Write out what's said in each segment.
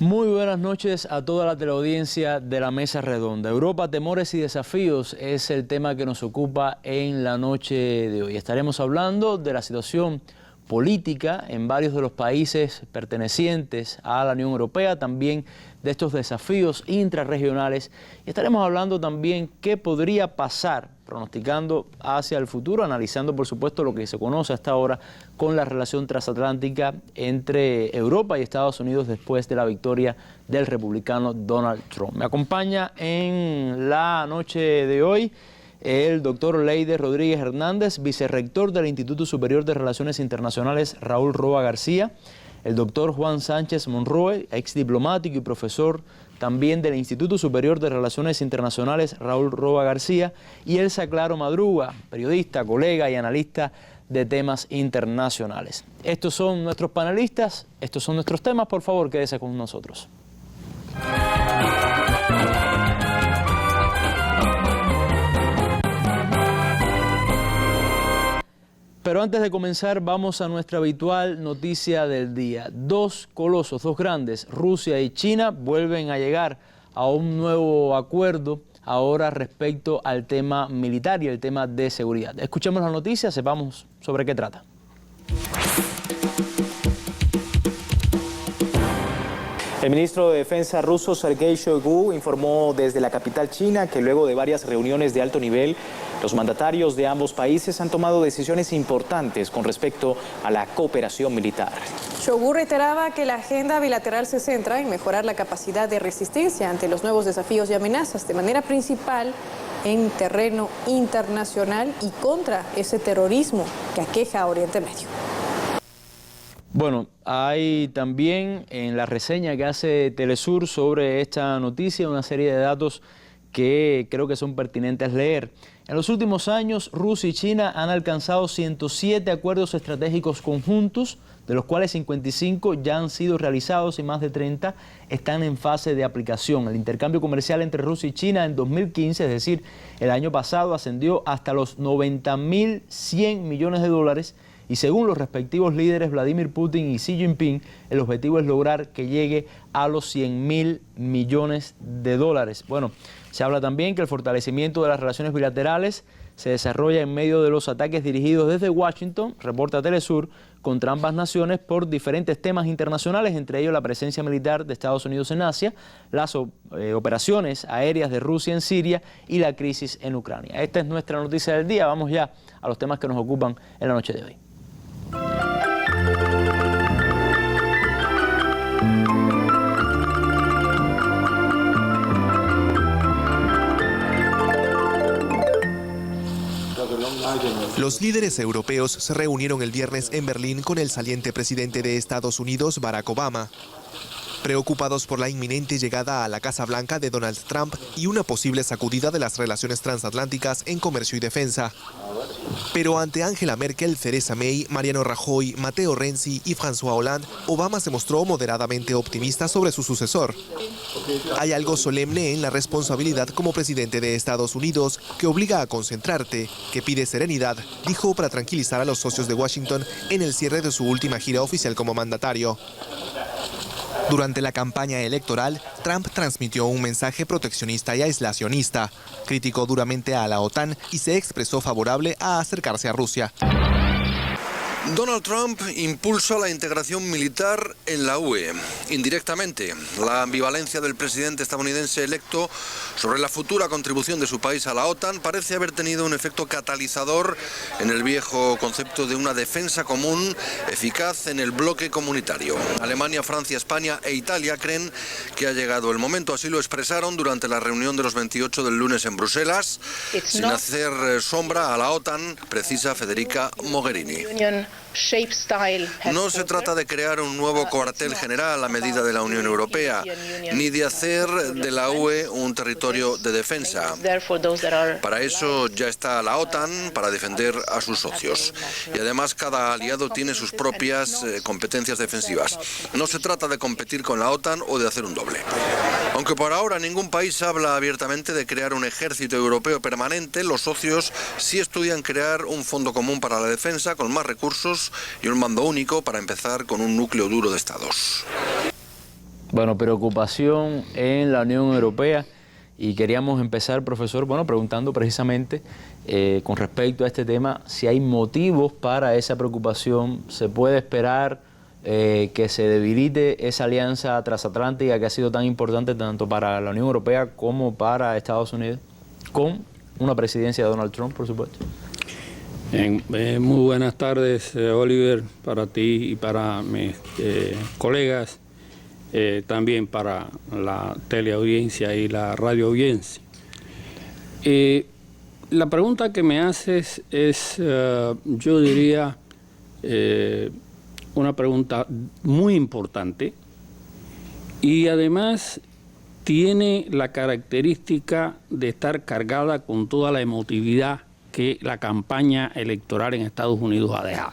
Muy buenas noches a toda la teleaudiencia de la Mesa Redonda. Europa, temores y desafíos es el tema que nos ocupa en la noche de hoy. Estaremos hablando de la situación política en varios de los países pertenecientes a la Unión Europea, también de estos desafíos intrarregionales, y estaremos hablando también qué podría pasar, pronosticando hacia el futuro, analizando por supuesto lo que se conoce hasta ahora con la relación transatlántica entre Europa y Estados Unidos después de la victoria del republicano Donald Trump. Me acompaña en la noche de hoy el doctor Leider Rodríguez Hernández, vicerrector del Instituto Superior de Relaciones Internacionales Raúl Roa García, el doctor Juan Sánchez Monroe, ex diplomático y profesor también del Instituto Superior de Relaciones Internacionales Raúl Roa García, y Elsa Claro Madruga, periodista, colega y analista de temas internacionales. Estos son nuestros panelistas, estos son nuestros temas. Por favor, quédese con nosotros. Pero antes de comenzar, vamos a nuestra habitual noticia del día. Dos colosos, dos grandes, Rusia y China, vuelven a llegar a un nuevo acuerdo ahora respecto al tema militar y el tema de seguridad. Escuchemos la noticia, sepamos sobre qué trata. El ministro de Defensa ruso Sergei Shoigu informó desde la capital china que luego de varias reuniones de alto nivel, los mandatarios de ambos países han tomado decisiones importantes con respecto a la cooperación militar. Shoigu reiteraba que la agenda bilateral se centra en mejorar la capacidad de resistencia ante los nuevos desafíos y amenazas, de manera principal en terreno internacional y contra ese terrorismo que aqueja a Oriente Medio. Bueno, hay también en la reseña que hace Telesur sobre esta noticia una serie de datos que creo que son pertinentes leer. En los últimos años, Rusia y China han alcanzado 107 acuerdos estratégicos conjuntos, de los cuales 55 ya han sido realizados y más de 30 están en fase de aplicación. El intercambio comercial entre Rusia y China en 2015, es decir, el año pasado, ascendió hasta los 90.100 millones de dólares. Y según los respectivos líderes Vladimir Putin y Xi Jinping, el objetivo es lograr que llegue a los 100.000 millones de dólares. Bueno, se habla también que el fortalecimiento de las relaciones bilaterales se desarrolla en medio de los ataques dirigidos desde Washington, reporta Telesur, contra ambas naciones por diferentes temas internacionales, entre ellos la presencia militar de Estados Unidos en Asia, las operaciones aéreas de Rusia en Siria y la crisis en Ucrania. Esta es nuestra noticia del día. Vamos ya a los temas que nos ocupan en la noche de hoy. Los líderes europeos se reunieron el viernes en Berlín con el saliente presidente de Estados Unidos, Barack Obama, preocupados por la inminente llegada a la Casa Blanca de Donald Trump y una posible sacudida de las relaciones transatlánticas en comercio y defensa. Pero ante Angela Merkel, Theresa May, Mariano Rajoy, Matteo Renzi y François Hollande, Obama se mostró moderadamente optimista sobre su sucesor. Hay algo solemne en la responsabilidad como presidente de Estados Unidos que obliga a concentrarte, que pide serenidad, dijo para tranquilizar a los socios de Washington en el cierre de su última gira oficial como mandatario. Durante la campaña electoral, Trump transmitió un mensaje proteccionista y aislacionista, criticó duramente a la OTAN y se expresó favorable a acercarse a Rusia. Donald Trump impulsa la integración militar en la UE. Indirectamente, la ambivalencia del presidente estadounidense electo sobre la futura contribución de su país a la OTAN parece haber tenido un efecto catalizador en el viejo concepto de una defensa común eficaz en el bloque comunitario. Alemania, Francia, España e Italia creen que ha llegado el momento. Así lo expresaron durante la reunión de los 28 del lunes en Bruselas. Sin hacer sombra a la OTAN, precisa Federica Mogherini. No se trata de crear un nuevo cuartel general a medida de la Unión Europea, ni de hacer de la UE un territorio de defensa. Para eso ya está la OTAN, para defender a sus socios. Y además cada aliado tiene sus propias competencias defensivas. No se trata de competir con la OTAN o de hacer un doble. Aunque por ahora ningún país habla abiertamente de crear un ejército europeo permanente, los socios sí estudian crear un fondo común para la defensa con más recursos y un mando único para empezar con un núcleo duro de estados. Bueno, preocupación en la Unión Europea y queríamos empezar, profesor, preguntando precisamente con respecto a este tema, si hay motivos para esa preocupación. ¿Se puede esperar que se debilite esa alianza transatlántica que ha sido tan importante tanto para la Unión Europea como para Estados Unidos, con una presidencia de Donald Trump, por supuesto? Muy buenas tardes, Oliver, para ti y para mis colegas, también para la teleaudiencia y la radioaudiencia. La pregunta que me haces es, yo diría, una pregunta muy importante y además tiene la característica de estar cargada con toda la emotividad que la campaña electoral en Estados Unidos ha dejado.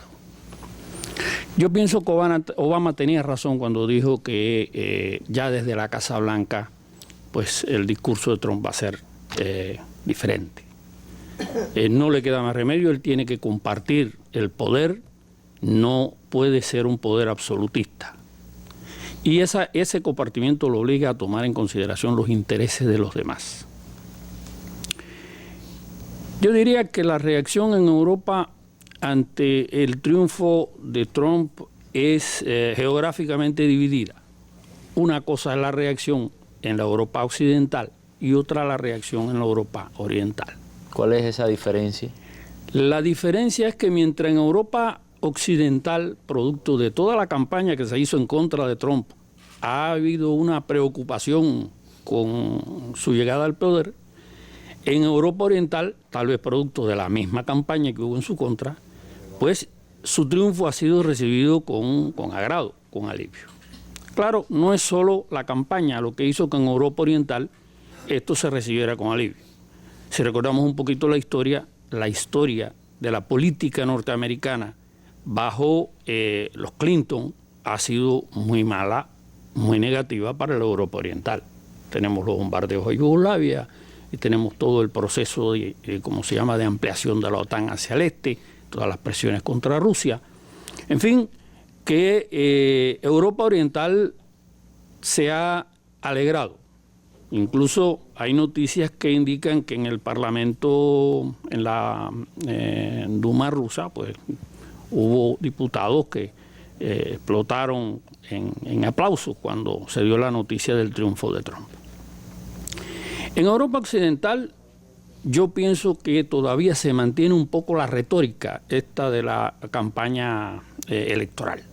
Yo pienso que Obama tenía razón cuando dijo que ya desde la Casa Blanca pues el discurso de Trump va a ser diferente. No le queda más remedio, él tiene que compartir el poder, no puede ser un poder absolutista. Y ese compartimiento lo obliga a tomar en consideración los intereses de los demás. Yo diría que la reacción en Europa ante el triunfo de Trump es geográficamente dividida. Una cosa es la reacción en la Europa occidental y otra la reacción en la Europa oriental. ¿Cuál es esa diferencia? La diferencia es que mientras en Europa occidental, producto de toda la campaña que se hizo en contra de Trump, ha habido una preocupación con su llegada al poder, en Europa oriental, tal vez producto de la misma campaña que hubo en su contra, pues su triunfo ha sido recibido con agrado, con alivio. Claro, no es solo la campaña lo que hizo que en Europa oriental esto se recibiera con alivio. Si recordamos un poquito la historia de la política norteamericana bajo los Clinton ha sido muy mala, muy negativa para la Europa oriental. Tenemos los bombardeos a Yugoslavia, y tenemos todo el proceso de ampliación de la OTAN hacia el este, todas las presiones contra Rusia. En fin, que Europa oriental se ha alegrado. Incluso hay noticias que indican que en el Parlamento, en la Duma rusa, pues hubo diputados que explotaron en aplausos cuando se dio la noticia del triunfo de Trump. En Europa occidental yo pienso que todavía se mantiene un poco la retórica esta de la campaña electoral.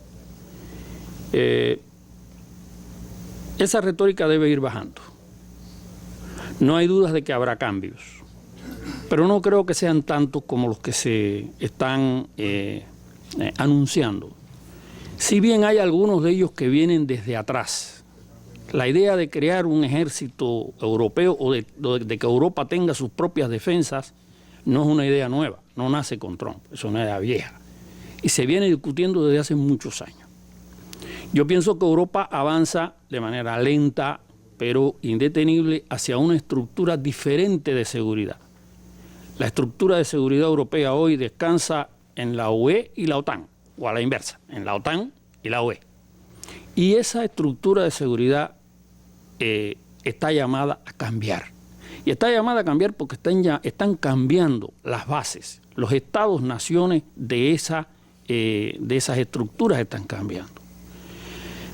Esa retórica debe ir bajando. No hay dudas de que habrá cambios, pero no creo que sean tantos como los que se están anunciando. Si bien hay algunos de ellos que vienen desde atrás. La idea de crear un ejército europeo o de que Europa tenga sus propias defensas no es una idea nueva, no nace con Trump, es una idea vieja y se viene discutiendo desde hace muchos años. Yo pienso que Europa avanza de manera lenta pero indetenible hacia una estructura diferente de seguridad. La estructura de seguridad europea hoy descansa en la UE y la OTAN, o a la inversa, en la OTAN y la UE. Y esa estructura de seguridad está llamada a cambiar. Y está llamada a cambiar porque están cambiando las bases. Los estados-naciones de esas estructuras están cambiando.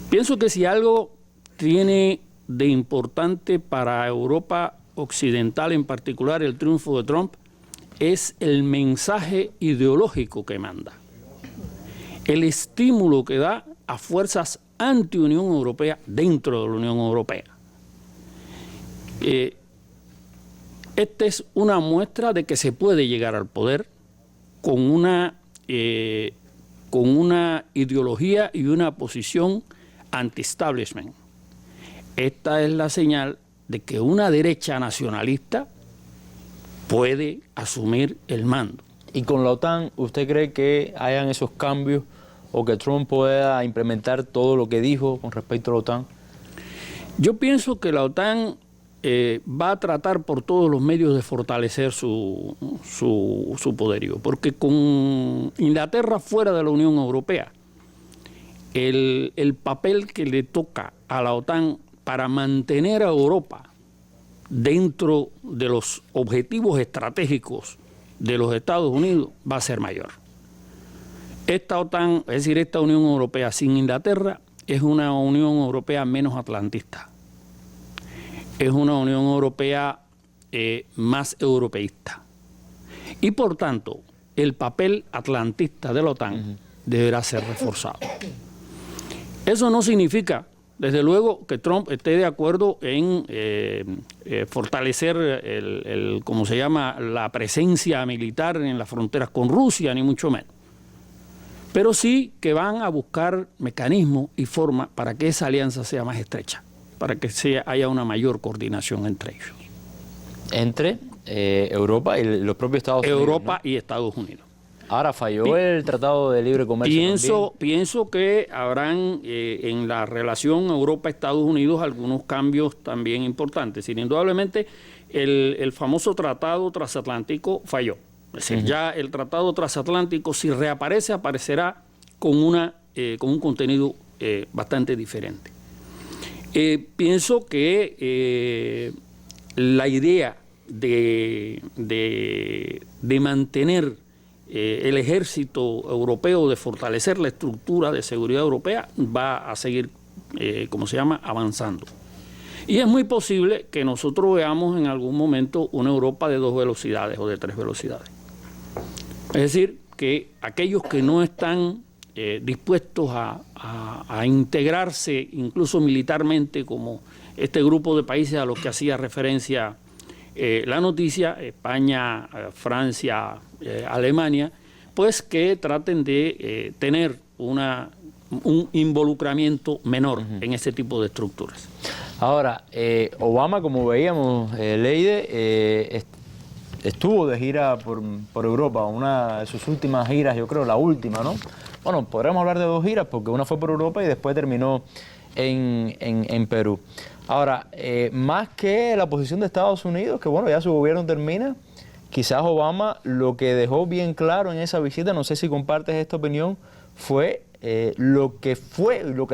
Pienso que si algo tiene de importante para Europa occidental, en particular el triunfo de Trump, es el mensaje ideológico que manda. El estímulo que da a fuerzas anti-Unión Europea dentro de la Unión Europea. Esta es una muestra de que se puede llegar al poder con una ideología y una posición anti-establishment. Esta es la señal de que una derecha nacionalista puede asumir el mando. ¿Y con la OTAN usted cree que hayan esos cambios o que Trump pueda implementar todo lo que dijo con respecto a la OTAN? Yo pienso que la OTAN va a tratar por todos los medios de fortalecer su poderío, porque con Inglaterra fuera de la Unión Europea, el papel que le toca a la OTAN para mantener a Europa dentro de los objetivos estratégicos de los Estados Unidos va a ser mayor. Esta OTAN, es decir, esta Unión Europea sin Inglaterra, es una Unión Europea menos atlantista. Es una Unión Europea más europeísta. Y por tanto, el papel atlantista de la OTAN deberá ser reforzado. Eso no significa, desde luego, que Trump esté de acuerdo en fortalecer ¿cómo se llama?, la presencia militar en las fronteras con Rusia, ni mucho menos. Pero sí que van a buscar mecanismos y formas para que esa alianza sea más estrecha, para que haya una mayor coordinación entre ellos. Entre Europa y los propios Estados Unidos. Europa, ¿no?, y Estados Unidos. Ahora falló el Tratado de Libre Comercio. Pienso que habrán en la relación Europa-Estados Unidos algunos cambios también importantes. Sin indudablemente, el famoso Tratado Transatlántico falló. Es decir, ya el Tratado Transatlántico, si reaparece, aparecerá con un contenido bastante diferente. Pienso que la idea de mantener el ejército europeo, de fortalecer la estructura de seguridad europea, va a seguir, avanzando. Y es muy posible que nosotros veamos en algún momento una Europa de 2 velocidades o de 3 velocidades. Es decir, que aquellos que no están dispuestos a integrarse, incluso militarmente, como este grupo de países a los que hacía referencia la noticia, España, Francia, Alemania, pues que traten de tener un involucramiento menor en ese tipo de estructuras. Ahora, Obama, como veíamos, Leide, estuvo de gira por Europa, una de sus últimas giras, yo creo, la última, ¿no? Bueno, podríamos hablar de 2 giras, porque una fue por Europa y después terminó en Perú. Ahora, más que la posición de Estados Unidos, que bueno, ya su gobierno termina, quizás Obama lo que dejó bien claro en esa visita, no sé si compartes esta opinión, fue lo que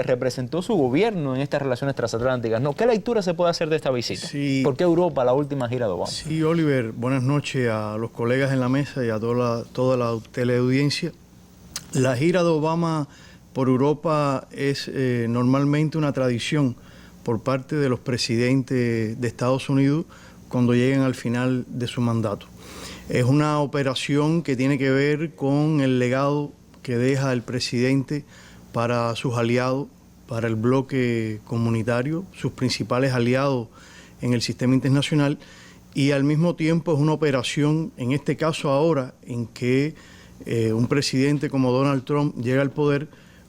representó su gobierno en estas relaciones transatlánticas, ¿no? ¿Qué lectura se puede hacer de esta visita? Sí. ¿Por qué Europa, la última gira de Obama? Sí, Oliver, buenas noches a los colegas en la mesa y a toda la teleaudiencia. La gira de Obama por Europa es normalmente una tradición por parte de los presidentes de Estados Unidos cuando llegan al final de su mandato. Es una operación que tiene que ver con el legado que deja el presidente para sus aliados, para el bloque comunitario, sus principales aliados en el sistema internacional, y al mismo tiempo es una operación, en este caso ahora, en que un presidente como Donald Trump llega al poder,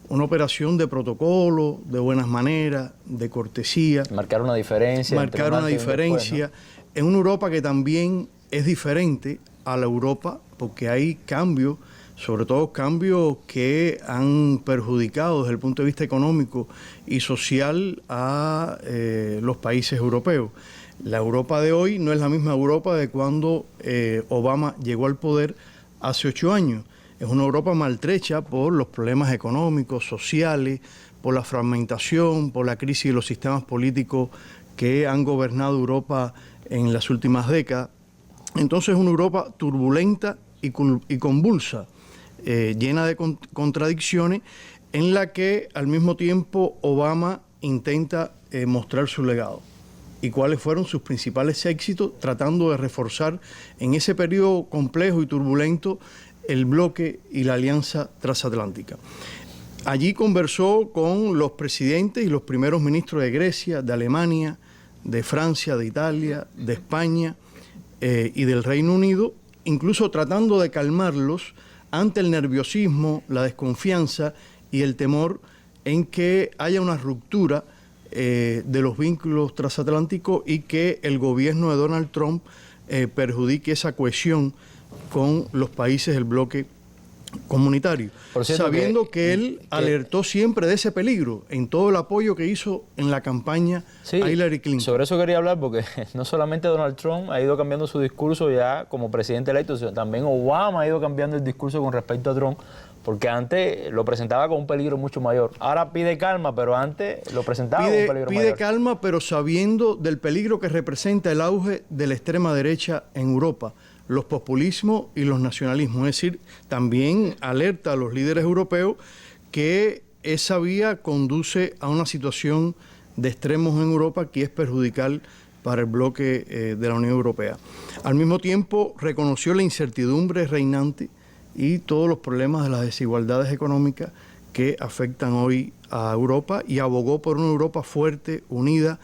una operación de protocolo, de buenas maneras, de cortesía. Marcar una diferencia. Marcar una diferencia. Después, ¿no? En una Europa que también es diferente a la Europa, porque hay cambios, sobre todo cambios que han perjudicado desde el punto de vista económico y social a los países europeos. La Europa de hoy no es la misma Europa de cuando Obama llegó al poder hace 8 años. Es una Europa maltrecha por los problemas económicos, sociales, por la fragmentación, por la crisis de los sistemas políticos que han gobernado Europa en las últimas décadas. Entonces es una Europa turbulenta y convulsa, llena de contradicciones, en la que al mismo tiempo Obama intenta mostrar su legado y cuáles fueron sus principales éxitos, tratando de reforzar en ese periodo complejo y turbulento el bloque y la alianza transatlántica. Allí conversó con los presidentes y los primeros ministros de Grecia, de Alemania, de Francia, de Italia, de España y del Reino Unido, incluso tratando de calmarlos ante el nerviosismo, la desconfianza y el temor en que haya una ruptura de los vínculos transatlánticos y que el gobierno de Donald Trump perjudique esa cohesión con los países del bloque comunitario, Por cierto, sabiendo que él alertó siempre de ese peligro en todo el apoyo que hizo en la campaña a Hillary Clinton. Sobre eso quería hablar, porque no solamente Donald Trump ha ido cambiando su discurso ya como presidente electo, sino también Obama ha ido cambiando el discurso con respecto a Trump, porque antes lo presentaba como un peligro mucho mayor. Ahora pide calma, pero antes lo presentaba como un peligro mayor. Pide calma, pero sabiendo del peligro que representa el auge de la extrema derecha en Europa, los populismos y los nacionalismos. Es decir, también alerta a los líderes europeos que esa vía conduce a una situación de extremos en Europa que es perjudicial para el bloque de la Unión Europea. Al mismo tiempo, reconoció la incertidumbre reinante y todos los problemas de las desigualdades económicas que afectan hoy a Europa y abogó por una Europa fuerte, unida,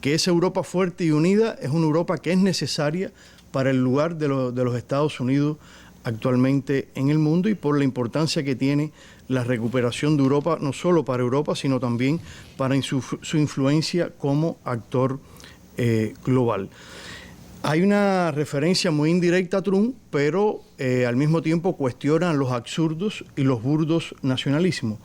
que esa Europa fuerte y unida es una Europa que es necesaria para el lugar de los Estados Unidos actualmente en el mundo y por la importancia que tiene la recuperación de Europa, no solo para Europa, sino también para su influencia como actor global. Hay una referencia muy indirecta a Trump, pero al mismo tiempo cuestionan los absurdos y los burdos nacionalismos.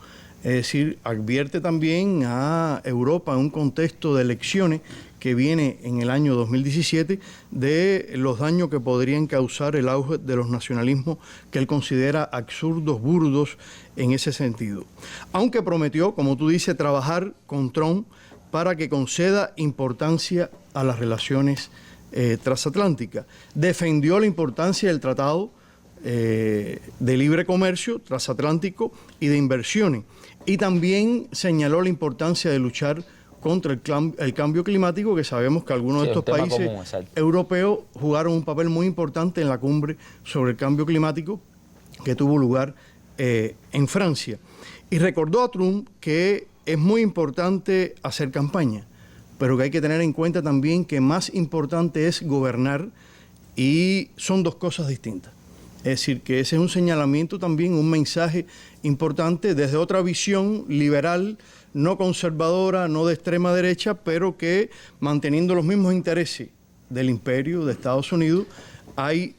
Es decir, advierte también a Europa en un contexto de elecciones que viene en el año 2017 de los daños que podrían causar el auge de los nacionalismos que él considera absurdos, burdos en ese sentido. Aunque prometió, como tú dices, trabajar con Trump para que conceda importancia a las relaciones transatlánticas. Defendió la importancia del tratado de libre comercio transatlántico y de inversiones. Y también señaló la importancia de luchar contra el cambio climático, que sabemos que algunos de estos países europeos jugaron un papel muy importante en la cumbre sobre el cambio climático que tuvo lugar en Francia. Y recordó a Trump que es muy importante hacer campaña, pero que hay que tener en cuenta también que más importante es gobernar y son dos cosas distintas. Es decir, que ese es un señalamiento también, un mensaje importante desde otra visión liberal, no conservadora, no de extrema derecha, pero que manteniendo los mismos intereses del imperio de Estados Unidos, hay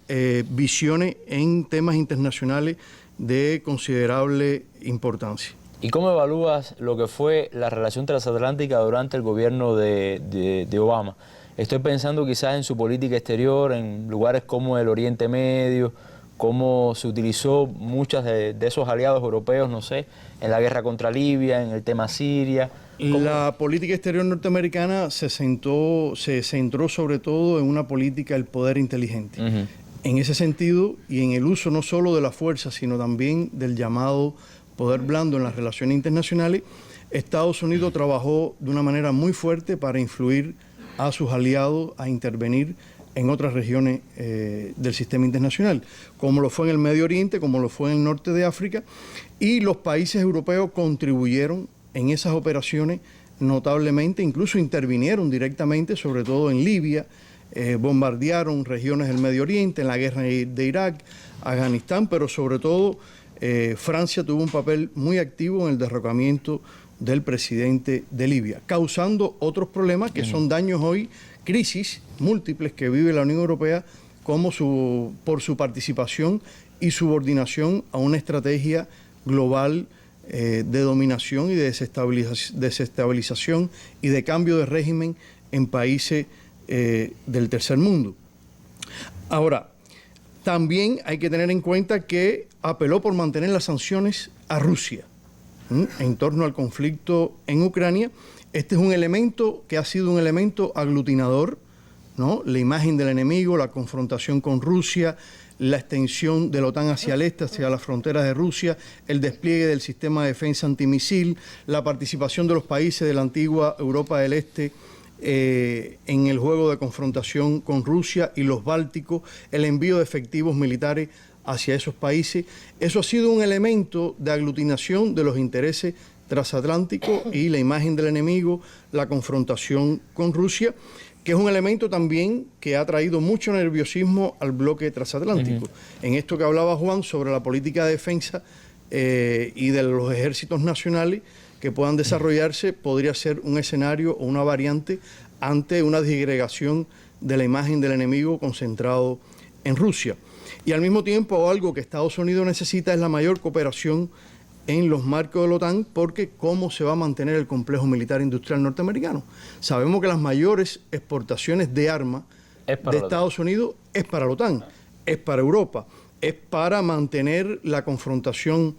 visiones en temas internacionales de considerable importancia. ¿Y cómo evalúas lo que fue la relación transatlántica durante el gobierno de Obama? Estoy pensando quizás en su política exterior, en lugares como el Oriente Medio, cómo se utilizó muchos de esos aliados europeos, no sé, en la guerra contra Libia, en el tema Siria. La política exterior norteamericana se centró sobre todo en una política del poder inteligente. En ese sentido, y en el uso no solo de la fuerza, sino también del llamado poder blando en las relaciones internacionales, Estados Unidos trabajó de una manera muy fuerte para influir a sus aliados a intervenir en otras regiones del sistema internacional, como lo fue en el Medio Oriente, como lo fue en el norte de África, y los países europeos contribuyeron en esas operaciones notablemente, incluso intervinieron directamente, sobre todo en Libia, bombardearon regiones del Medio Oriente, en la guerra de Irak, Afganistán, pero sobre todo Francia tuvo un papel muy activo en el derrocamiento del presidente de Libia, causando otros problemas que son daños hoy, crisis múltiples que vive la Unión Europea como por su participación y subordinación a una estrategia global de dominación y de desestabilización y de cambio de régimen en países del tercer mundo. Ahora, también hay que tener en cuenta que apeló por mantener las sanciones a Rusia en torno al conflicto en Ucrania. Este es un elemento que ha sido un elemento aglutinador, ¿no? La imagen del enemigo, la confrontación con Rusia, la extensión de la OTAN hacia el este, hacia las fronteras de Rusia, el despliegue del sistema de defensa antimisil, la participación de los países de la antigua Europa del Este en el juego de confrontación con Rusia y los bálticos, el envío de efectivos militares hacia esos países. Eso ha sido un elemento de aglutinación de los intereses transatlánticos y la imagen del enemigo, la confrontación con Rusia, que es un elemento también que ha traído mucho nerviosismo al bloque transatlántico. En esto que hablaba Juan sobre la política de defensa y de los ejércitos nacionales que puedan desarrollarse, podría ser un escenario o una variante ante una disgregación de la imagen del enemigo concentrado en Rusia. Y al mismo tiempo algo que Estados Unidos necesita es la mayor cooperación en los marcos de la OTAN, porque ¿cómo se va a mantener el complejo militar industrial norteamericano? Sabemos que las mayores exportaciones de armas de Estados Unidos es para la OTAN, es para Europa, es para mantener la confrontación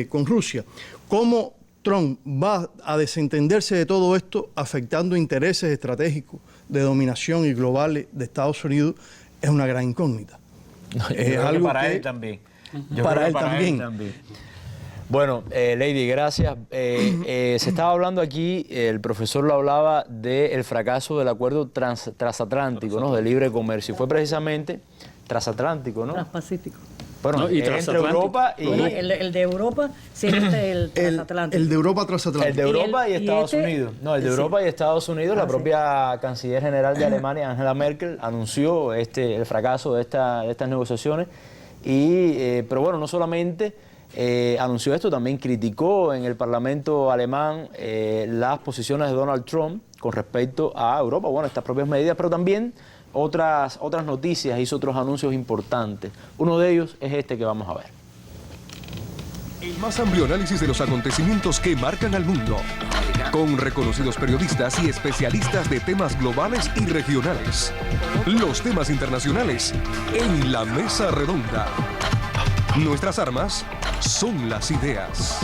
con Rusia. ¿Cómo Trump va a desentenderse de todo esto afectando intereses estratégicos de dominación y globales de Estados Unidos? Es una gran incógnita. Es algo para él también. Para él también. Bueno, Lady, gracias. Se estaba hablando aquí, el profesor lo hablaba del fracaso del acuerdo transatlántico, ¿no?, de libre comercio. Fue precisamente transatlántico, ¿no? Transpacífico. Bueno, No, y entre Europa y... Bueno, el de Europa sería el transatlántico. El de Europa transatlántico. El de Europa y Estados Unidos. No, el de Europa y Estados Unidos. La propia canciller general de Alemania, Angela Merkel, anunció el fracaso de estas negociaciones. Pero bueno, no solamente anunció esto, también criticó en el Parlamento alemán las posiciones de Donald Trump con respecto a Europa, bueno, estas propias medidas, pero también otras noticias, hizo otros anuncios importantes. Uno de ellos es este que vamos a ver. El más amplio análisis de los acontecimientos que marcan al mundo, con reconocidos periodistas y especialistas de temas globales y regionales. Los temas internacionales en la mesa redonda. Nuestras armas son las ideas.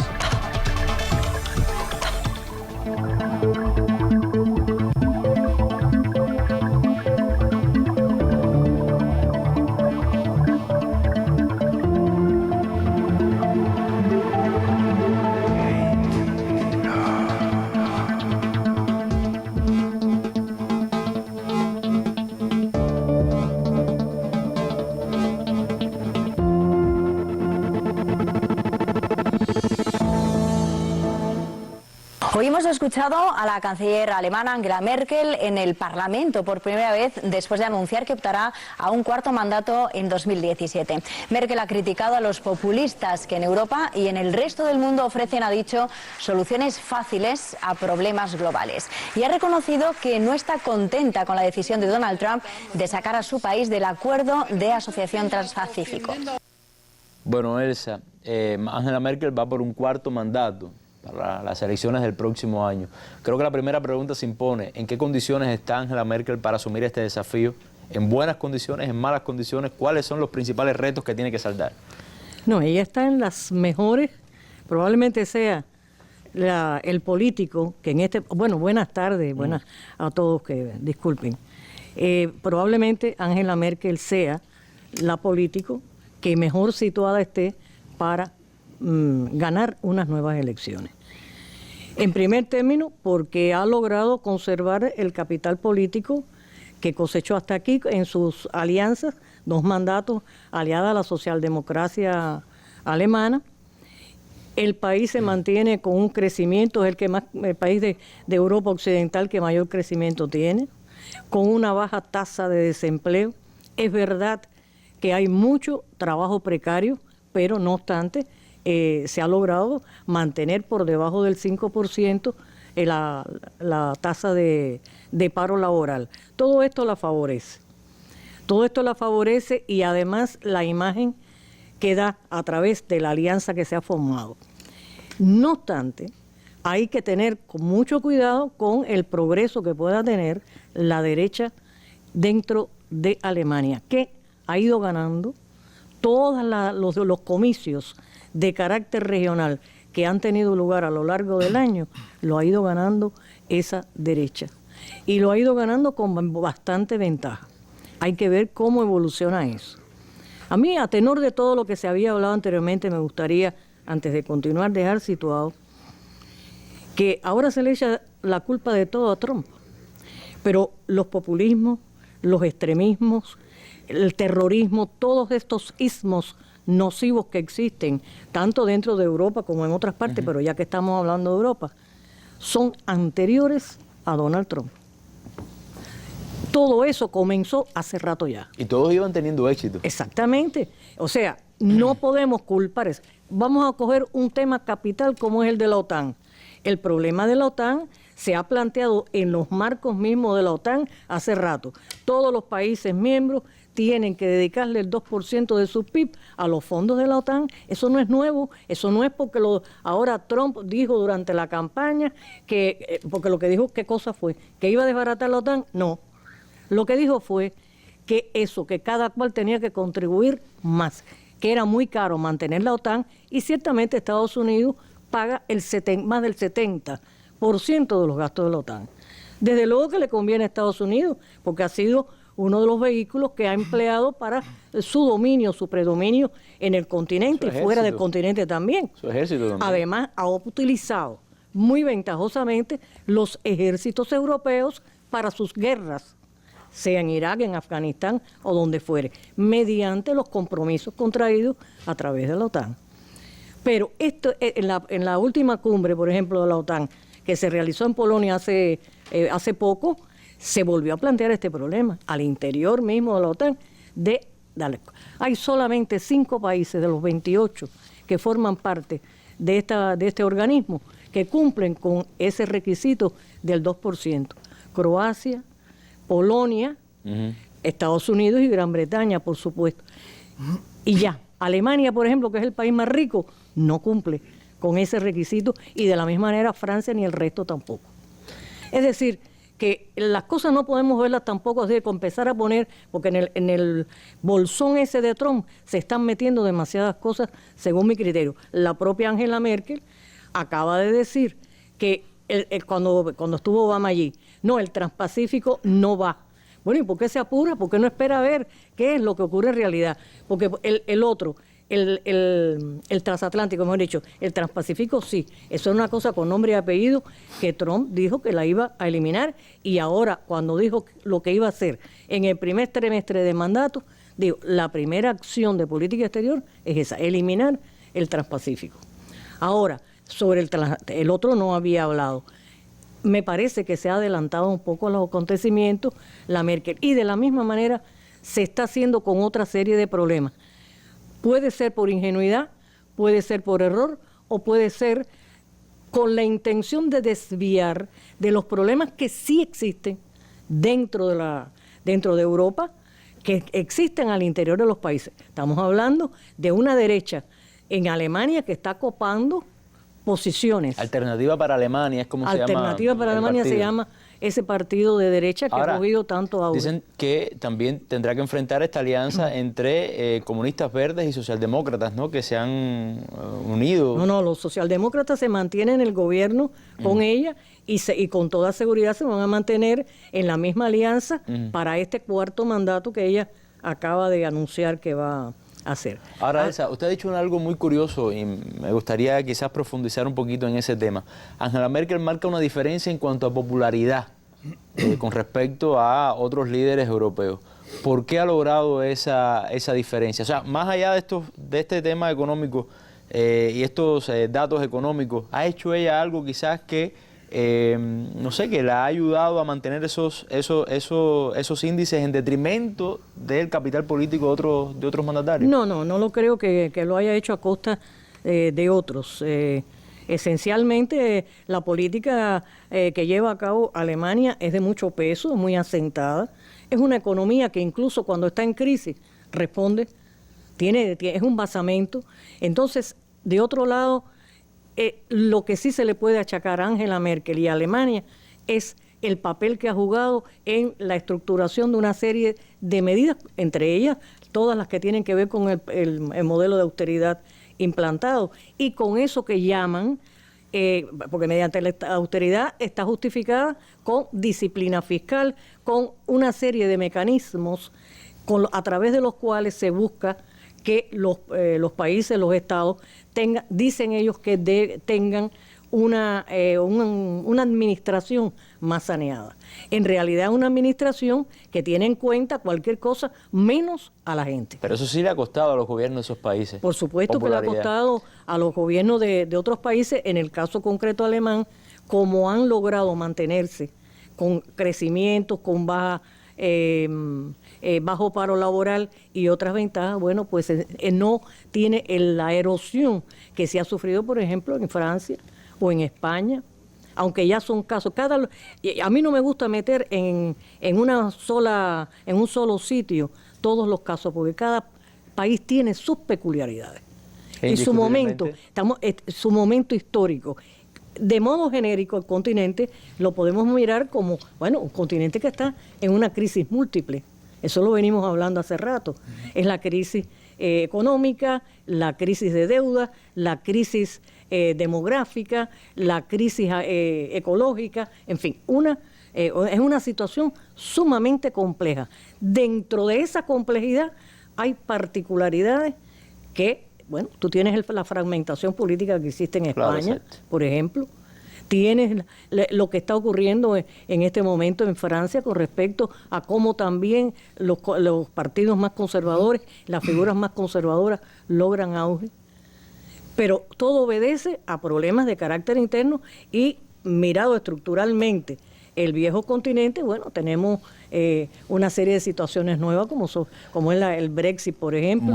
Hoy hemos escuchado a la canciller alemana Angela Merkel en el Parlamento por primera vez después de anunciar que optará a un cuarto mandato en 2017. Merkel ha criticado a los populistas que en Europa y en el resto del mundo ofrecen, ha dicho, soluciones fáciles a problemas globales. Y ha reconocido que no está contenta con la decisión de Donald Trump de sacar a su país del acuerdo de asociación transpacífico. Bueno, Elsa, Angela Merkel va por un cuarto mandato para las elecciones del próximo año. Creo que la primera pregunta se impone: ¿en qué condiciones está Angela Merkel para asumir este desafío? ¿En buenas condiciones, en malas condiciones? ¿Cuáles son los principales retos que tiene que saldar? No, ella está en las mejores, probablemente sea el político que en este... Bueno, buenas tardes, buenas a todos, que disculpen. Probablemente Angela Merkel sea la político que mejor situada esté para ganar unas nuevas elecciones. En primer término, porque ha logrado conservar el capital político que cosechó hasta aquí en sus alianzas, 2 mandatos aliada a la socialdemocracia alemana. El país se mantiene con un crecimiento, es el país de Europa Occidental que mayor crecimiento tiene, con una baja tasa de desempleo. Es verdad que hay mucho trabajo precario, pero no obstante, se ha logrado mantener por debajo del 5% la tasa de paro laboral. Todo esto la favorece. Todo esto la favorece y además la imagen que da a través de la alianza que se ha formado. No obstante, hay que tener mucho cuidado con el progreso que pueda tener la derecha dentro de Alemania, que ha ido ganando todos los comicios de carácter regional que han tenido lugar a lo largo del año, lo ha ido ganando esa derecha. Y lo ha ido ganando con bastante ventaja. Hay que ver cómo evoluciona eso. A mí, a tenor de todo lo que se había hablado anteriormente, me gustaría, antes de continuar, dejar situado que ahora se le echa la culpa de todo a Trump. Pero los populismos, los extremismos, el terrorismo, todos estos ismos nocivos que existen, tanto dentro de Europa como en otras partes, pero ya que estamos hablando de Europa, son anteriores a Donald Trump. Todo eso comenzó hace rato ya. Y todos iban teniendo éxito. Exactamente. O sea, no podemos culpar eso. Vamos a coger un tema capital como es el de la OTAN. El problema de la OTAN se ha planteado en los marcos mismos de la OTAN hace rato. Todos los países miembros tienen que dedicarle el 2% de su PIB a los fondos de la OTAN. Eso no es nuevo, eso no es porque ahora Trump dijo durante la campaña que, porque lo que dijo, ¿qué cosa fue? ¿Que iba a desbaratar la OTAN? No. Lo que dijo fue que cada cual tenía que contribuir más, que era muy caro mantener la OTAN, y ciertamente Estados Unidos paga más del 70% de los gastos de la OTAN. Desde luego que le conviene a Estados Unidos, porque ha sido uno de los vehículos que ha empleado para su dominio, su predominio en el continente y fuera del continente también. Su ejército también. Además, ha utilizado muy ventajosamente los ejércitos europeos para sus guerras, sea en Irak, en Afganistán o donde fuere, mediante los compromisos contraídos a través de la OTAN. Pero esto en la última cumbre, por ejemplo, de la OTAN, que se realizó en Polonia hace poco, se volvió a plantear este problema al interior mismo de la OTAN. Hay solamente 5 países de los 28 que forman parte de este organismo que cumplen con ese requisito del 2%. Croacia, Polonia, Estados Unidos y Gran Bretaña, por supuesto. Y ya, Alemania, por ejemplo, que es el país más rico, no cumple con ese requisito, y de la misma manera Francia ni el resto tampoco. Es decir, que las cosas no podemos verlas tampoco así de empezar a poner, porque en el bolsón ese de Trump se están metiendo demasiadas cosas según mi criterio. La propia Angela Merkel acaba de decir que cuando estuvo Obama allí, no, el Transpacífico no va. Bueno, ¿y por qué se apura? ¿Por qué no espera a ver qué es lo que ocurre en realidad? Porque el transatlántico, mejor dicho, el Transpacífico sí, eso es una cosa con nombre y apellido que Trump dijo que la iba a eliminar, y ahora cuando dijo lo que iba a hacer en el primer trimestre de mandato, digo, la primera acción de política exterior es esa, eliminar el Transpacífico. Ahora, sobre el otro no había hablado. Me parece que se ha adelantado un poco a los acontecimientos la Merkel, y de la misma manera se está haciendo con otra serie de problemas. Puede ser por ingenuidad, puede ser por error, o puede ser con la intención de desviar de los problemas que sí existen dentro de Europa, que existen al interior de los países. Estamos hablando de una derecha en Alemania que está copando posiciones. Alternativa para Alemania es como se llama. Alternativa para Alemania se llama ese partido de derecha que ha cogido tanto auge. Dicen que también tendrá que enfrentar esta alianza entre comunistas verdes y socialdemócratas, ¿no? Que se han unido. No, los socialdemócratas se mantienen en el gobierno con ella, y con toda seguridad se van a mantener en la misma alianza para este cuarto mandato que ella acaba de anunciar que va a hacer. Ahora, Elsa, usted ha dicho algo muy curioso y me gustaría quizás profundizar un poquito en ese tema. Angela Merkel marca una diferencia en cuanto a popularidad con respecto a otros líderes europeos. ¿Por qué ha logrado esa diferencia? O sea, más allá de este tema económico y estos datos económicos, ¿ha hecho ella algo quizás que no sé, que la ha ayudado a mantener esos índices en detrimento del capital político de otros mandatarios? No lo creo que lo haya hecho a costa de otros. Esencialmente, la política que lleva a cabo Alemania es de mucho peso, muy asentada. Es una economía que incluso cuando está en crisis responde, es un basamento. Entonces, de otro lado, lo que sí se le puede achacar a Angela Merkel y a Alemania es el papel que ha jugado en la estructuración de una serie de medidas, entre ellas todas las que tienen que ver con el modelo de austeridad implantado, y con eso que llaman, porque mediante la austeridad está justificada con disciplina fiscal, con una serie de mecanismos a través de los cuales se busca que los países, los estados, dicen ellos que tengan una administración más saneada. En realidad es una administración que tiene en cuenta cualquier cosa menos a la gente. Pero eso sí le ha costado a los gobiernos de esos países. Por supuesto que le ha costado a los gobiernos de otros países, en el caso concreto alemán, como han logrado mantenerse con crecimientos, con bajo paro laboral y otras ventajas, bueno, pues no tiene la erosión que se ha sufrido, por ejemplo, en Francia o en España aunque ya son casos. A mí no me gusta meter en un solo sitio todos los casos, porque cada país tiene sus peculiaridades y su momento histórico. De modo genérico, el continente lo podemos mirar como, bueno, un continente que está en una crisis múltiple. Eso lo venimos hablando hace rato. Es la crisis económica, la crisis de deuda, la crisis demográfica, la crisis ecológica, en fin, es una situación sumamente compleja. Dentro de esa complejidad hay particularidades que, bueno, tú tienes la fragmentación política que existe en España, por ejemplo. Tienes lo que está ocurriendo en este momento en Francia con respecto a cómo también los partidos más conservadores, las figuras más conservadoras logran auge. Pero todo obedece a problemas de carácter interno y mirado estructuralmente el viejo continente, bueno, tenemos una serie de situaciones nuevas como es el Brexit, por ejemplo.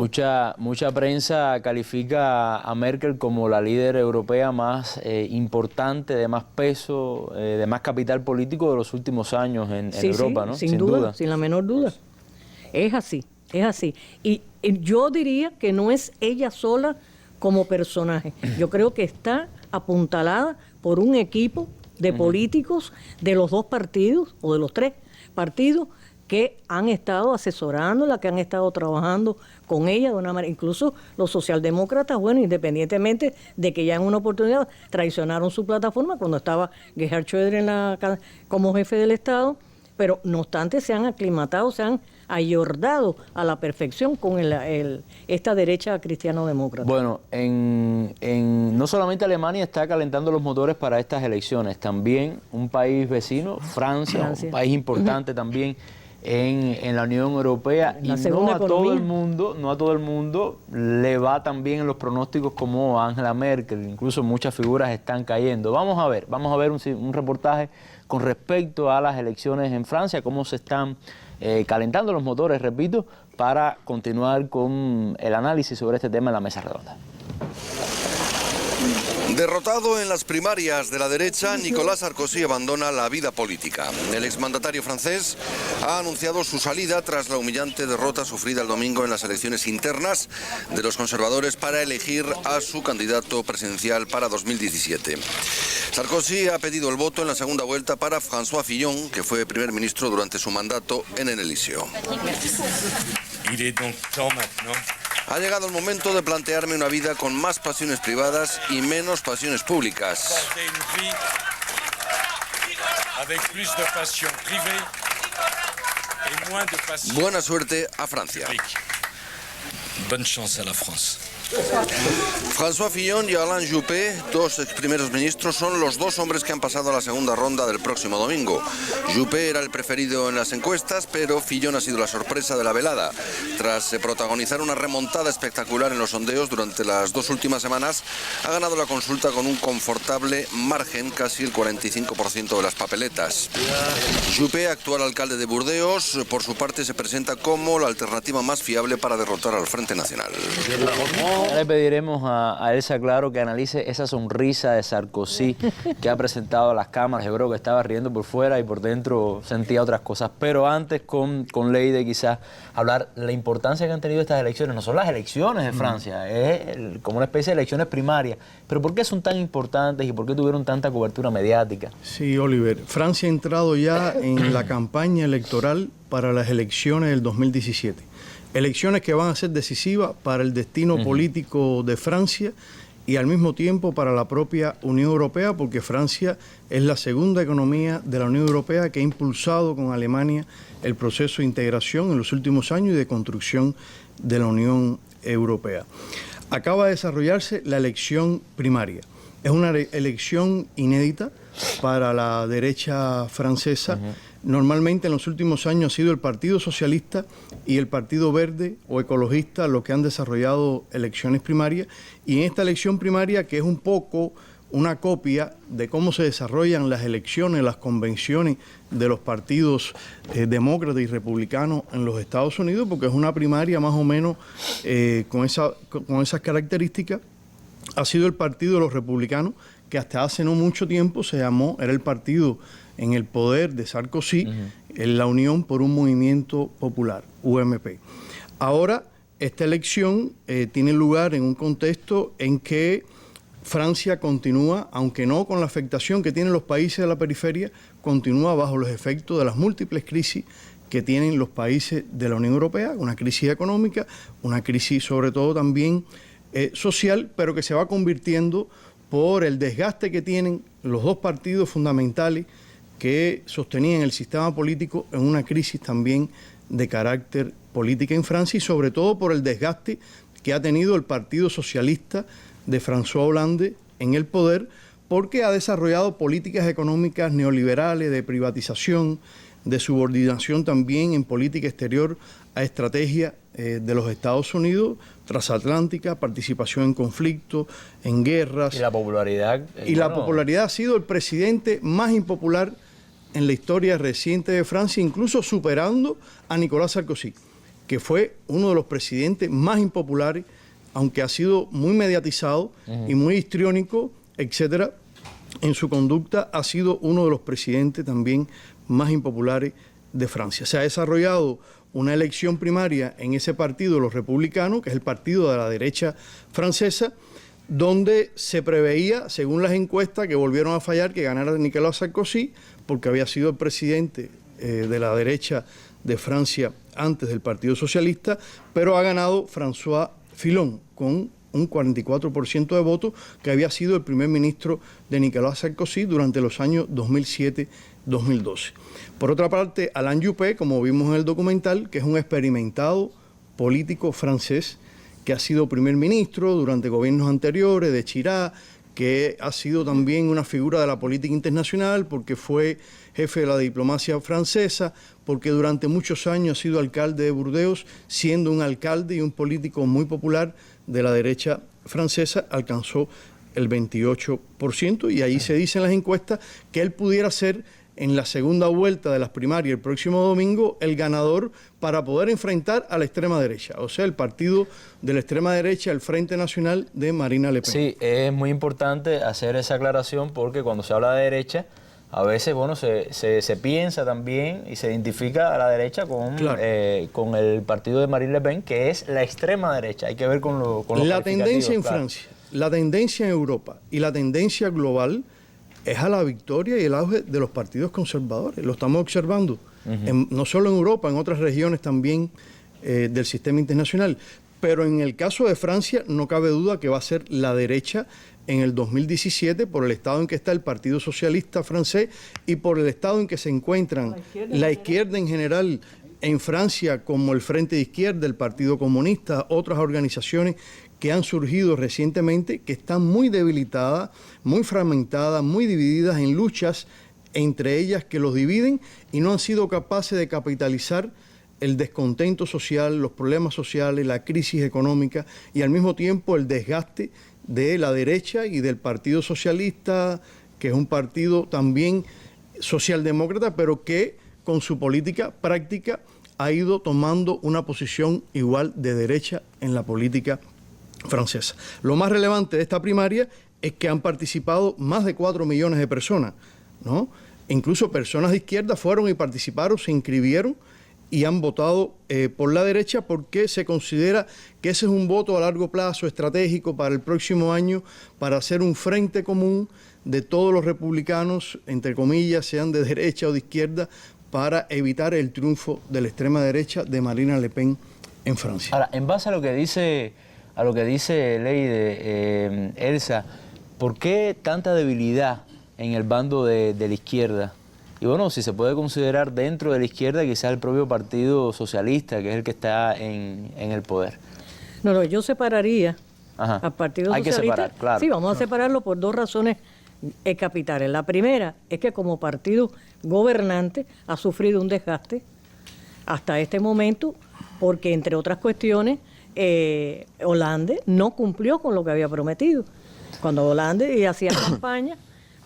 Mucha prensa califica a Merkel como la líder europea más importante, de más peso, de más capital político de los últimos años en Europa, ¿no? Sin duda, sin la menor duda. Es así. Y yo diría que no es ella sola como personaje. Yo creo que está apuntalada por un equipo de políticos de los dos partidos o de los tres partidos que han estado asesorándola, que han estado trabajando con ella de una manera, incluso los socialdemócratas, bueno, independientemente de que ya en una oportunidad traicionaron su plataforma cuando estaba Gerhard Schröder como jefe del Estado, pero no obstante se han aclimatado, se han ayordado a la perfección con esta derecha cristiano-demócrata. Bueno, no solamente Alemania está calentando los motores para estas elecciones, también un país vecino, Francia. Un país importante también en la Unión Europea, y no a todo el mundo le va tan bien en los pronósticos como Angela Merkel. Incluso muchas figuras están cayendo. Vamos a ver un reportaje con respecto a las elecciones en Francia, cómo se están calentando los motores, repito, para continuar con el análisis sobre este tema en la mesa redonda. Derrotado en las primarias de la derecha, Nicolas Sarkozy abandona la vida política. El exmandatario francés ha anunciado su salida tras la humillante derrota sufrida el domingo en las elecciones internas de los conservadores para elegir a su candidato presidencial para 2017. Sarkozy ha pedido el voto en la segunda vuelta para François Fillon, que fue primer ministro durante su mandato en el Elíseo. Ha llegado el momento de plantearme una vida con más pasiones privadas y menos pasiones públicas. Buena suerte a Francia. Bonne chance a la France. François Fillon y Alain Juppé, dos ex primeros ministros, son los dos hombres que han pasado a la segunda ronda del próximo domingo. Juppé era el preferido en las encuestas, pero Fillon ha sido la sorpresa de la velada. Tras protagonizar una remontada espectacular en los sondeos durante las dos últimas semanas, ha ganado la consulta con un confortable margen, casi el 45% de las papeletas. Juppé, actual alcalde de Burdeos, por su parte se presenta como la alternativa más fiable para derrotar al Frente Nacional. Ya le pediremos a Elsa Claro que analice esa sonrisa de Sarkozy que ha presentado a las cámaras. Yo creo que estaba riendo por fuera y por dentro sentía otras cosas. Pero antes con Leide quizás hablar de la importancia que han tenido estas elecciones. No son las elecciones de Francia, es como una especie de elecciones primarias. Pero ¿por qué son tan importantes y por qué tuvieron tanta cobertura mediática? Sí, Oliver. Francia ha entrado ya en la campaña electoral para las elecciones del 2017. Elecciones que van a ser decisivas para el destino político de Francia y al mismo tiempo para la propia Unión Europea, porque Francia es la segunda economía de la Unión Europea que ha impulsado con Alemania el proceso de integración en los últimos años y de construcción de la Unión Europea. Acaba de desarrollarse la elección primaria. Es una elección inédita para la derecha francesa. Normalmente en los últimos años ha sido el Partido Socialista y el Partido Verde o Ecologista los que han desarrollado elecciones primarias, y en esta elección primaria, que es un poco una copia de cómo se desarrollan las elecciones, las convenciones de los partidos demócratas y republicanos en los Estados Unidos, porque es una primaria más o menos con esas características, ha sido el Partido de los Republicanos que hasta hace no mucho tiempo era el partido en el poder de Sarkozy, en la Unión por un Movimiento Popular, UMP. Ahora, esta elección tiene lugar en un contexto en que Francia continúa, aunque no con la afectación que tienen los países de la periferia, continúa bajo los efectos de las múltiples crisis que tienen los países de la Unión Europea, una crisis económica, una crisis sobre todo también social, pero que se va convirtiendo por el desgaste que tienen los dos partidos fundamentales que sostenían el sistema político en una crisis también de carácter política en Francia y sobre todo por el desgaste que ha tenido el Partido Socialista de François Hollande en el poder, porque ha desarrollado políticas económicas neoliberales de privatización, de subordinación también en política exterior a estrategias de los Estados Unidos, transatlántica, participación en conflictos, en guerras. Y la popularidad. La popularidad ha sido el presidente más impopular en la historia reciente de Francia, incluso superando a Nicolas Sarkozy, que fue uno de los presidentes más impopulares, aunque ha sido muy mediatizado y muy histriónico, etcétera. En su conducta ha sido uno de los presidentes también más impopulares de Francia. Se ha desarrollado una elección primaria en ese partido, los republicanos, que es el partido de la derecha francesa, donde se preveía, según las encuestas que volvieron a fallar, que ganara Nicolas Sarkozy, porque había sido el presidente de la derecha de Francia antes del Partido Socialista, pero ha ganado François Fillon con un 44% de votos, que había sido el primer ministro de Nicolas Sarkozy durante los años 2007-2012. Por otra parte, Alain Juppé, como vimos en el documental, que es un experimentado político francés, que ha sido primer ministro durante gobiernos anteriores de Chirac, que ha sido también una figura de la política internacional porque fue jefe de la diplomacia francesa, porque durante muchos años ha sido alcalde de Burdeos, siendo un alcalde y un político muy popular de la derecha francesa, alcanzó el 28%, y ahí se dice en las encuestas que él pudiera ser en la segunda vuelta de las primarias el próximo domingo el ganador para poder enfrentar a la extrema derecha, o sea, el partido de la extrema derecha, el Frente Nacional de Marine Le Pen. Sí, es muy importante hacer esa aclaración porque cuando se habla de derecha, a veces se piensa también y se identifica a la derecha con el partido de Marine Le Pen, que es la extrema derecha. Hay que ver con los la tendencia en Francia, la tendencia en Europa y la tendencia global es a la victoria y el auge de los partidos conservadores. Lo estamos observando, no solo en Europa, en otras regiones también del sistema internacional. Pero en el caso de Francia no cabe duda que va a ser la derecha en el 2017 por el estado en que está el Partido Socialista francés y por el estado en que se encuentran la izquierda en general en Francia, como el Frente de Izquierda, el Partido Comunista, otras organizaciones que han surgido recientemente, que están muy debilitadas, muy fragmentadas, muy divididas en luchas entre ellas que los dividen y no han sido capaces de capitalizar el descontento social, los problemas sociales, la crisis económica y al mismo tiempo el desgaste de la derecha y del Partido Socialista, que es un partido también socialdemócrata, pero que con su política práctica ha ido tomando una posición igual de derecha en la política francesa. Lo más relevante de esta primaria es que han participado más de 4 millones de personas, ¿no? Incluso personas de izquierda fueron y participaron, se inscribieron y han votado por la derecha porque se considera que ese es un voto a largo plazo estratégico para el próximo año, para hacer un frente común de todos los republicanos, entre comillas, sean de derecha o de izquierda, para evitar el triunfo de la extrema derecha de Marine Le Pen en Francia. Ahora, en base a lo que dice Leide, Elsa, ¿por qué tanta debilidad en el bando de la izquierda? Y bueno, si se puede considerar dentro de la izquierda quizás el propio Partido Socialista, que es el que está en el poder. No, yo separaría al Partido Socialista. Hay que separar, claro. Sí, vamos a separarlo por dos razones capitales. La primera es que como partido gobernante ha sufrido un desgaste hasta este momento porque, entre otras cuestiones, Hollande no cumplió con lo que había prometido. Cuando Hollande hacía campaña,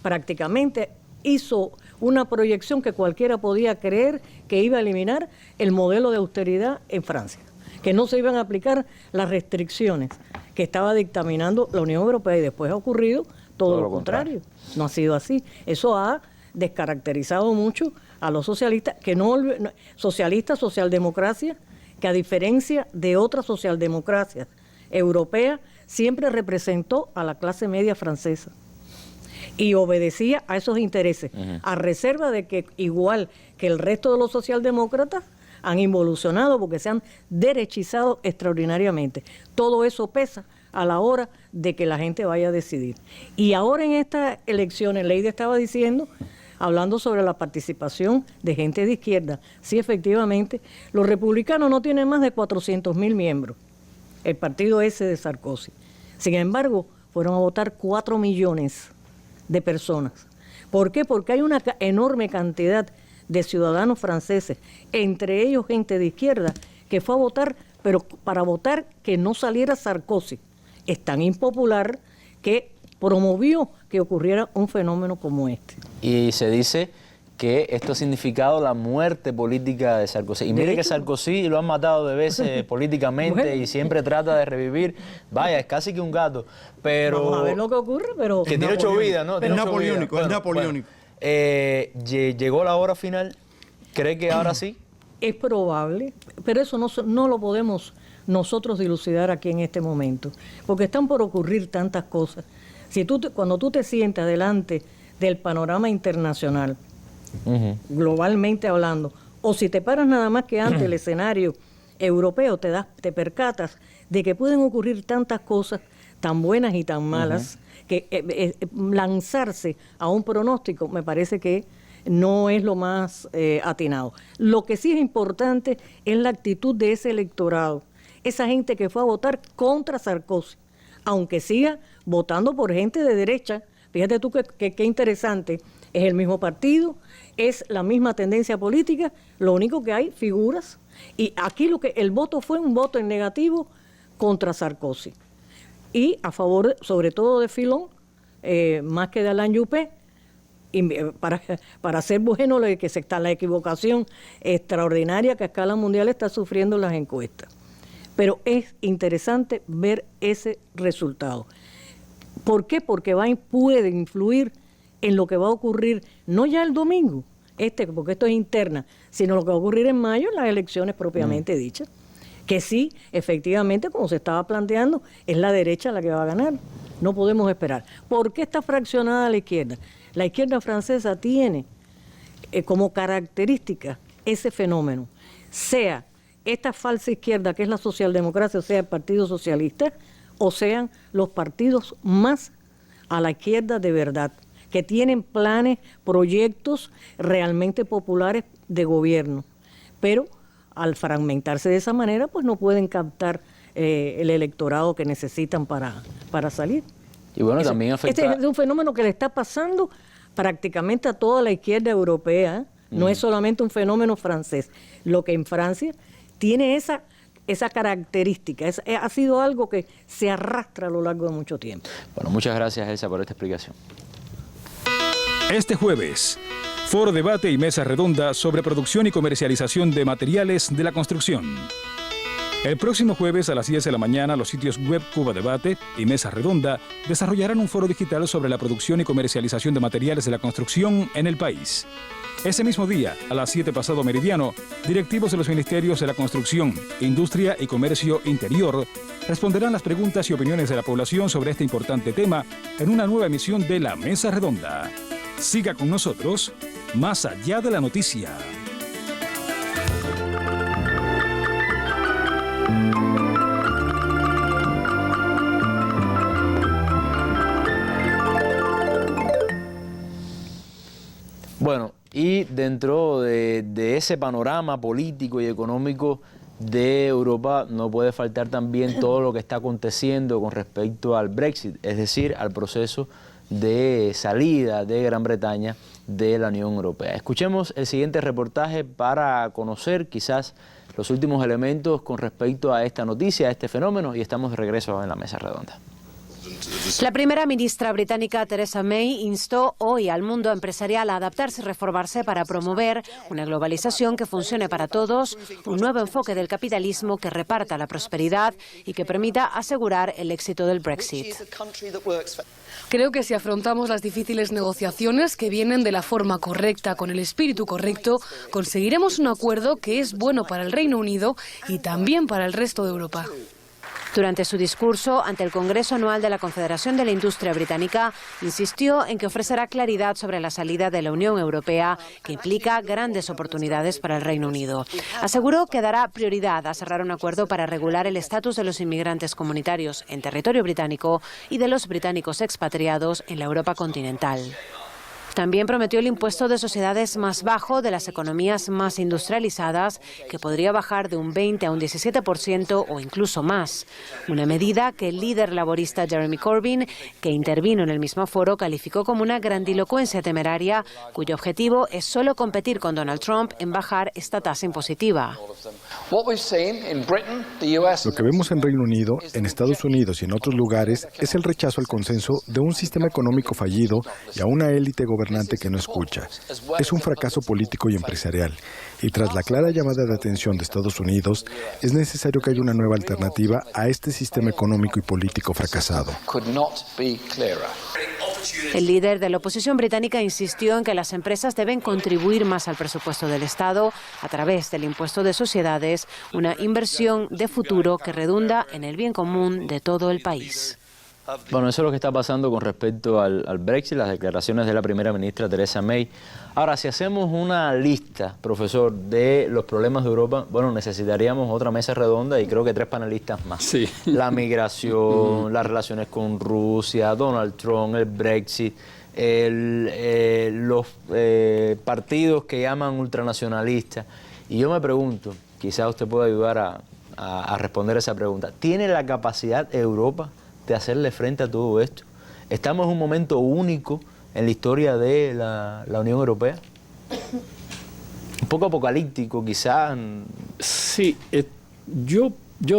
prácticamente hizo una proyección que cualquiera podía creer que iba a eliminar el modelo de austeridad en Francia, que no se iban a aplicar las restricciones que estaba dictaminando la Unión Europea, y después ha ocurrido todo lo contrario. No ha sido así. Eso ha descaracterizado mucho a los socialistas, socialdemocracia, que a diferencia de otras socialdemocracias europeas, siempre representó a la clase media francesa y obedecía a esos intereses, a reserva de que, igual que el resto de los socialdemócratas, han involucionado porque se han derechizado extraordinariamente. Todo eso pesa a la hora de que la gente vaya a decidir. Y ahora en estas elecciones, Leida estaba diciendo, hablando sobre la participación de gente de izquierda, sí, efectivamente, los republicanos no tienen más de 400,000 miembros, el partido ese de Sarkozy. Sin embargo, fueron a votar 4 millones de personas. ¿Por qué? Porque hay una enorme cantidad de ciudadanos franceses, entre ellos gente de izquierda, que fue a votar, pero para votar que no saliera Sarkozy. Es tan impopular que promovió que ocurriera un fenómeno como este. Y se dice que esto ha significado la muerte política de Sarkozy. Y mire que Sarkozy lo han matado de veces políticamente bueno, y siempre trata de revivir. Vaya, es casi que un gato. Pero vamos a ver lo que ocurre, pero... Que tiene 8 vidas, ¿no? Es napoleónico, es napoleónico. Llegó la hora final. ¿Cree que ahora sí? Es probable, pero eso no lo podemos nosotros dilucidar aquí en este momento, porque están por ocurrir tantas cosas. Cuando tú te sientas delante del panorama internacional, globalmente hablando, o si te paras nada más que ante el escenario europeo, te percatas de que pueden ocurrir tantas cosas tan buenas y tan malas, que lanzarse a un pronóstico me parece que no es lo más atinado. Lo que sí es importante es la actitud de ese electorado, esa gente que fue a votar contra Sarkozy, aunque siga votando por gente de derecha. Fíjate tú que interesante, es el mismo partido, es la misma tendencia política, lo único que hay figuras, y aquí el voto fue un voto en negativo contra Sarkozy, y a favor sobre todo de Fillon, más que de Alain Juppé, y para ser bueno, que se está la equivocación extraordinaria que a escala mundial está sufriendo las encuestas. Pero es interesante ver ese resultado. ¿Por qué? Porque puede influir en lo que va a ocurrir, no ya el domingo, porque esto es interna, sino lo que va a ocurrir en mayo, en las elecciones propiamente dichas. Que sí, efectivamente, como se estaba planteando, es la derecha la que va a ganar. No podemos esperar. ¿Por qué está fraccionada la izquierda? La izquierda francesa tiene como característica ese fenómeno, sea esta falsa izquierda que es la socialdemocracia, o sea el Partido Socialista, o sean los partidos más a la izquierda de verdad, que tienen planes, proyectos realmente populares de gobierno, pero al fragmentarse de esa manera, pues no pueden captar el electorado que necesitan para salir. Y bueno, también afecta... Este es un fenómeno que le está pasando prácticamente a toda la izquierda europea, no es solamente un fenómeno francés. Lo que en Francia tiene esa característica, ha sido algo que se arrastra a lo largo de mucho tiempo. Bueno, muchas gracias, Elsa, por esta explicación. Este jueves, foro debate y mesa redonda sobre producción y comercialización de materiales de la construcción. El próximo jueves a las 10 de la mañana, los sitios web Cuba Debate y Mesa Redonda desarrollarán un foro digital sobre la producción y comercialización de materiales de la construcción en el país. Ese mismo día, a las 7 pasado meridiano, directivos de los Ministerios de la Construcción, Industria y Comercio Interior responderán las preguntas y opiniones de la población sobre este importante tema en una nueva emisión de La Mesa Redonda. Siga con nosotros, más allá de la noticia. Bueno, y dentro de ese panorama político y económico de Europa no puede faltar también todo lo que está aconteciendo con respecto al Brexit, es decir, al proceso de salida de Gran Bretaña de la Unión Europea. Escuchemos el siguiente reportaje para conocer quizás los últimos elementos con respecto a esta noticia, a este fenómeno, y estamos de regreso en la Mesa Redonda. La primera ministra británica Theresa May instó hoy al mundo empresarial a adaptarse y reformarse para promover una globalización que funcione para todos, un nuevo enfoque del capitalismo que reparta la prosperidad y que permita asegurar el éxito del Brexit. Creo que si afrontamos las difíciles negociaciones que vienen de la forma correcta, con el espíritu correcto, conseguiremos un acuerdo que es bueno para el Reino Unido y también para el resto de Europa. Durante su discurso ante el Congreso Anual de la Confederación de la Industria Británica, insistió en que ofrecerá claridad sobre la salida de la Unión Europea, que implica grandes oportunidades para el Reino Unido. Aseguró que dará prioridad a cerrar un acuerdo para regular el estatus de los inmigrantes comunitarios en territorio británico y de los británicos expatriados en la Europa continental. También prometió el impuesto de sociedades más bajo de las economías más industrializadas, que podría bajar de un 20 a un 17% o incluso más. Una medida que el líder laborista Jeremy Corbyn, que intervino en el mismo foro, calificó como una grandilocuencia temeraria, cuyo objetivo es solo competir con Donald Trump en bajar esta tasa impositiva. Lo que vemos en Reino Unido, en Estados Unidos y en otros lugares es el rechazo al consenso de un sistema económico fallido y a una élite gobernante que no escucha. Es un fracaso político y empresarial. Y tras la clara llamada de atención de Estados Unidos, es necesario que haya una nueva alternativa a este sistema económico y político fracasado. El líder de la oposición británica insistió en que las empresas deben contribuir más al presupuesto del Estado a través del impuesto de sociedades, una inversión de futuro que redunda en el bien común de todo el país. Bueno, eso es lo que está pasando con respecto al Brexit, las declaraciones de la primera ministra Theresa May. Ahora, si hacemos una lista, profesor, de los problemas de Europa, bueno, necesitaríamos otra mesa redonda y creo que 3 panelistas más. Sí. La migración, las relaciones con Rusia, Donald Trump, el Brexit, los partidos que llaman ultranacionalistas. Y yo me pregunto, quizás usted pueda ayudar a responder esa pregunta. ¿Tiene la capacidad Europa de hacerle frente a todo esto? ¿Estamos en un momento único en la historia de la Unión Europea? Un poco apocalíptico, quizás. Sí, yo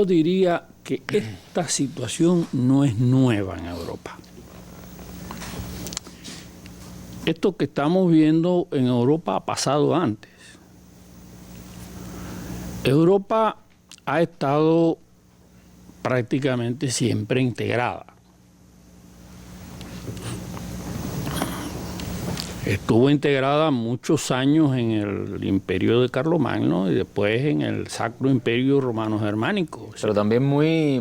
diría que esta situación no es nueva en Europa. Esto que estamos viendo en Europa ha pasado antes. Europa ha estado prácticamente siempre integrada. Estuvo integrada muchos años en el imperio de Carlomagno y después en el Sacro Imperio Romano Germánico. Pero también muy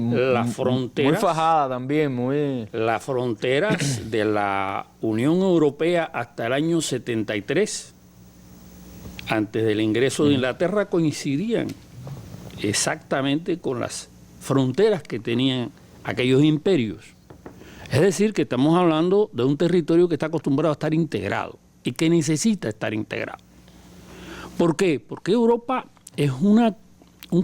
fajada también, Las fronteras de la Unión Europea hasta el año 73, antes del ingreso de Inglaterra, coincidían exactamente con las fronteras que tenían aquellos imperios. Es decir, que estamos hablando de un territorio que está acostumbrado a estar integrado y que necesita estar integrado. ¿Por qué? Porque Europa es un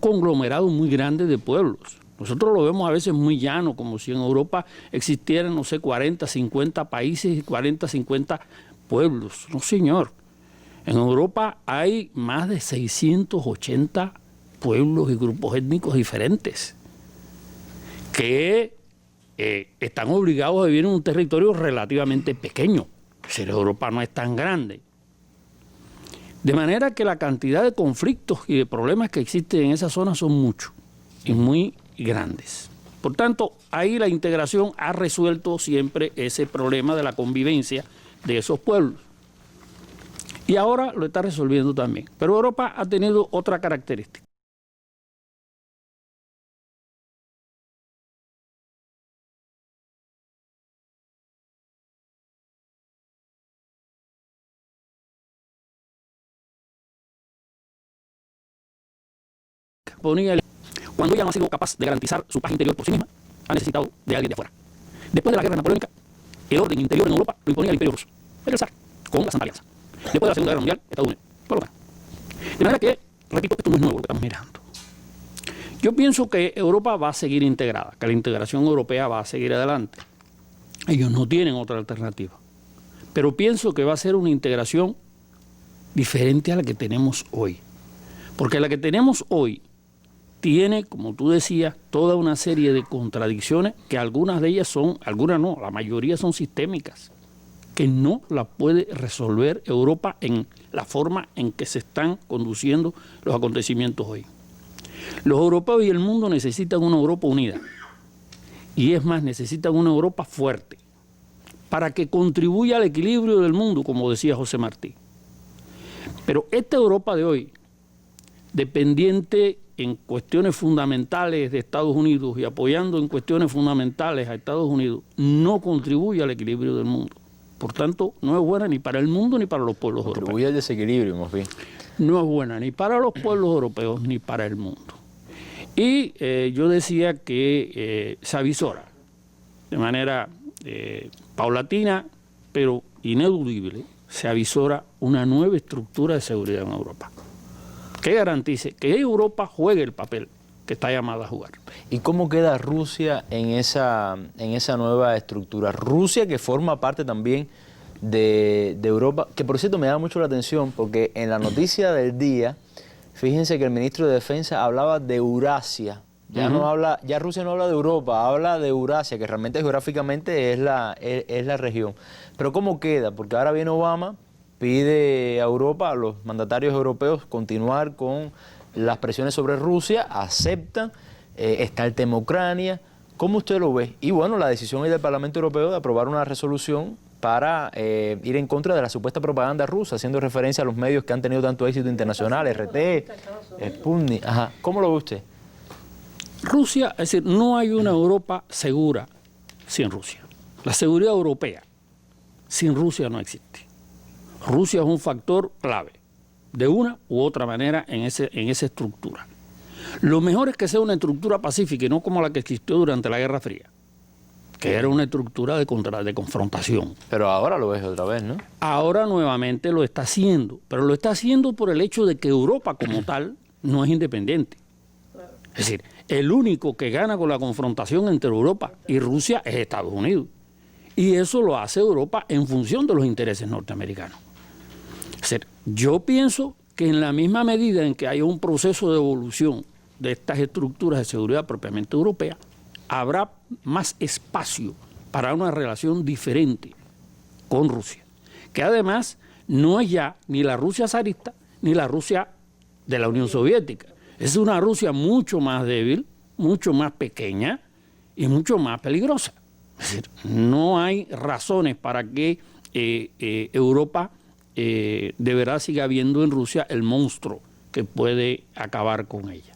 conglomerado muy grande de pueblos. Nosotros lo vemos a veces muy llano, como si en Europa existieran, no sé, 40, 50 países y 40, 50 pueblos. No, señor. En Europa hay más de 680 pueblos y grupos étnicos diferentes que están obligados a vivir en un territorio relativamente pequeño. Es decir, Europa no es tan grande. De manera que la cantidad de conflictos y de problemas que existen en esa zona son muchos y muy grandes. Por tanto, ahí la integración ha resuelto siempre ese problema de la convivencia de esos pueblos. Y ahora lo está resolviendo también. Pero Europa ha tenido otra característica. Cuando ella no ha sido capaz de garantizar su paz interior por sí misma, ha necesitado de alguien de afuera. Después de la guerra napoleónica, el orden interior en Europa lo imponía el Imperio Ruso, era el zar, con la Santa Alianza. Después de la Segunda Guerra Mundial, Estados Unidos, por lo menos. De manera que, repito, esto no es nuevo lo que estamos mirando. Yo pienso que Europa va a seguir integrada, que la integración europea va a seguir adelante. Ellos no tienen otra alternativa. Pero pienso que va a ser una integración diferente a la que tenemos hoy. Porque la que tenemos hoy tiene, como tú decías, toda una serie de contradicciones que algunas de ellas algunas no, la mayoría son sistémicas, que no las puede resolver Europa en la forma en que se están conduciendo los acontecimientos hoy. Los europeos y el mundo necesitan una Europa unida, y es más, necesitan una Europa fuerte, para que contribuya al equilibrio del mundo, como decía José Martí. Pero esta Europa de hoy, dependiente en cuestiones fundamentales de Estados Unidos y apoyando en cuestiones fundamentales a Estados Unidos, no contribuye al equilibrio del mundo. Por tanto, no es buena ni para el mundo ni para los pueblos europeos. Contribuye al desequilibrio, más bien. No es buena ni para los pueblos europeos ni para el mundo. Y yo decía que se avisora de manera paulatina, pero ineludible, se avisora una nueva estructura de seguridad en Europa, que garantice que Europa juegue el papel que está llamada a jugar. ¿Y cómo queda Rusia en esa nueva estructura? Rusia, que forma parte también de Europa, que por cierto me da mucho la atención porque en la noticia del día, fíjense que el ministro de Defensa hablaba de Eurasia. Ya Rusia no habla de Europa, habla de Eurasia, que realmente geográficamente es la región. Pero ¿cómo queda? Porque ahora viene Obama, pide a Europa, a los mandatarios europeos, continuar con las presiones sobre Rusia, aceptan, está el tema Ucrania. ¿Cómo usted lo ve? Y bueno, la decisión del Parlamento Europeo de aprobar una resolución para ir en contra de la supuesta propaganda rusa, haciendo referencia a los medios que han tenido tanto éxito internacional, RT, Sputnik. Ajá. ¿Cómo lo ve usted? Rusia, es decir, no hay una Europa segura sin Rusia. La seguridad europea sin Rusia no existe. Rusia es un factor clave, de una u otra manera, en esa estructura. Lo mejor es que sea una estructura pacífica y no como la que existió durante la Guerra Fría, que era una estructura de confrontación. Pero ahora lo ves otra vez, ¿no? Ahora nuevamente lo está haciendo, pero lo está haciendo por el hecho de que Europa como tal no es independiente. Es decir, el único que gana con la confrontación entre Europa y Rusia es Estados Unidos. Y eso lo hace Europa en función de los intereses norteamericanos. Es decir, yo pienso que en la misma medida en que haya un proceso de evolución de estas estructuras de seguridad propiamente europea, habrá más espacio para una relación diferente con Rusia, que además no es ya ni la Rusia zarista ni la Rusia de la Unión Soviética. Es una Rusia mucho más débil, mucho más pequeña y mucho más peligrosa. Es decir, no hay razones para que Europa de verdad siga viendo en Rusia el monstruo que puede acabar con ella.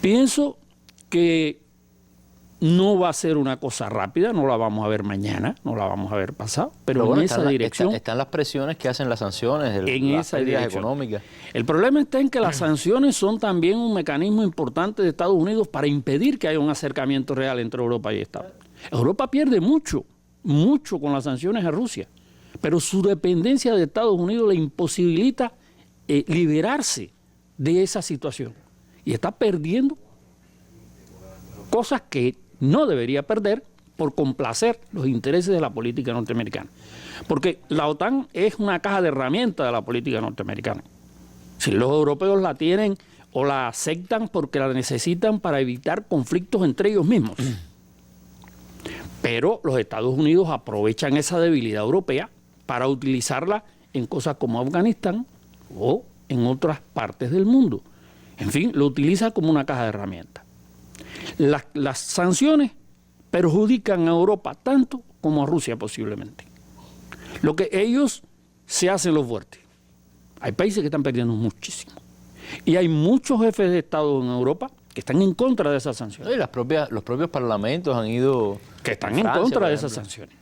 Pienso que no va a ser una cosa rápida, no la vamos a ver mañana, no la vamos a ver pasado, pero bueno, en esa dirección... Están las presiones que hacen las sanciones, en las esa pérdidas dirección económicas. El problema está en que las sanciones son también un mecanismo importante de Estados Unidos para impedir que haya un acercamiento real entre Europa y Estados Unidos. Europa pierde mucho con las sanciones a Rusia, pero su dependencia de Estados Unidos le imposibilita liberarse de esa situación. Y está perdiendo cosas que no debería perder por complacer los intereses de la política norteamericana. Porque la OTAN es una caja de herramientas de la política norteamericana. Si los europeos la tienen o la aceptan porque la necesitan para evitar conflictos entre ellos mismos. Pero los Estados Unidos aprovechan esa debilidad europea para utilizarla en cosas como Afganistán o en otras partes del mundo. En fin, lo utiliza como una caja de herramientas. Las sanciones perjudican a Europa tanto como a Rusia posiblemente. Lo que ellos se hacen los fuertes. Hay países que están perdiendo muchísimo. Y hay muchos jefes de Estado en Europa que están en contra de esas sanciones. Y los propios parlamentos han ido... Que están en contra de esas sanciones.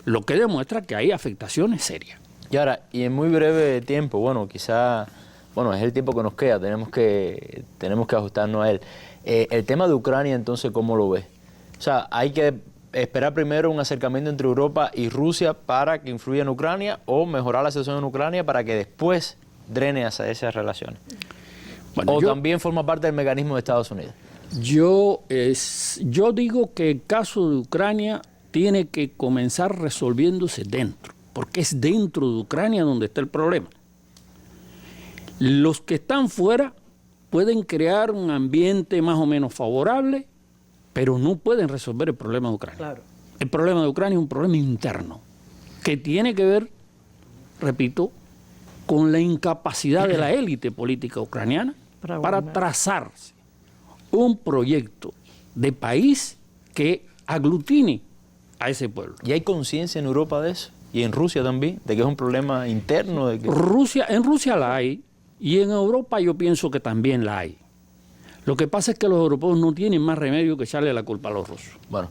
Lo que demuestra que hay afectaciones serias. Y ahora, y en muy breve tiempo, bueno, quizá... Bueno, es el tiempo que nos queda, tenemos que ajustarnos a él. El tema de Ucrania, entonces, ¿cómo lo ves? O sea, ¿hay que esperar primero un acercamiento entre Europa y Rusia para que influya en Ucrania o mejorar la situación en Ucrania para que después drene hacia esas relaciones? Bueno, ¿O también forma parte del mecanismo de Estados Unidos? Yo digo que el caso de Ucrania tiene que comenzar resolviéndose dentro, porque es dentro de Ucrania donde está el problema. Los que están fuera pueden crear un ambiente más o menos favorable, pero no pueden resolver el problema de Ucrania. Claro. El problema de Ucrania es un problema interno que tiene que ver, repito, con la incapacidad de la élite política ucraniana para trazarse un proyecto de país que aglutine a ese pueblo. ¿Y hay conciencia en Europa de eso? ¿Y en Rusia también? ¿De que es un problema interno? De que... En Rusia la hay, y en Europa yo pienso que también la hay. Lo que pasa es que los europeos no tienen más remedio que echarle la culpa a los rusos. Bueno,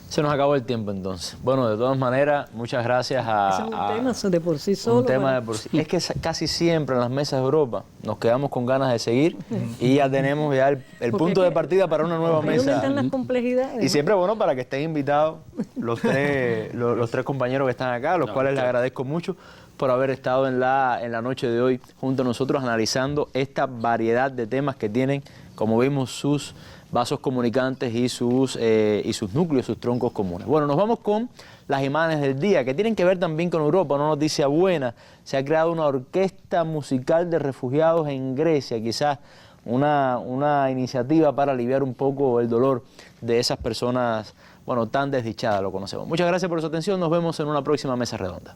se nos acabó el tiempo entonces. Bueno, de todas maneras, muchas gracias a... Ese es un tema de por sí solo. Un tema de por sí. Es que casi siempre en las mesas de Europa nos quedamos con ganas de seguir y ya tenemos ya el punto de partida para una nueva mesa. Aumentan las complejidades. Y siempre bueno para que estén invitados los tres compañeros que están acá, los cuales les agradezco mucho por haber estado en la noche de hoy junto a nosotros analizando esta variedad de temas que tienen, como vimos, sus vasos comunicantes y sus núcleos, sus troncos comunes. Bueno, nos vamos con las imágenes del día, que tienen que ver también con Europa. Una noticia buena: se ha creado una orquesta musical de refugiados en Grecia, quizás una iniciativa para aliviar un poco el dolor de esas personas, bueno, tan desdichadas, lo conocemos. Muchas gracias por su atención, nos vemos en una próxima mesa redonda.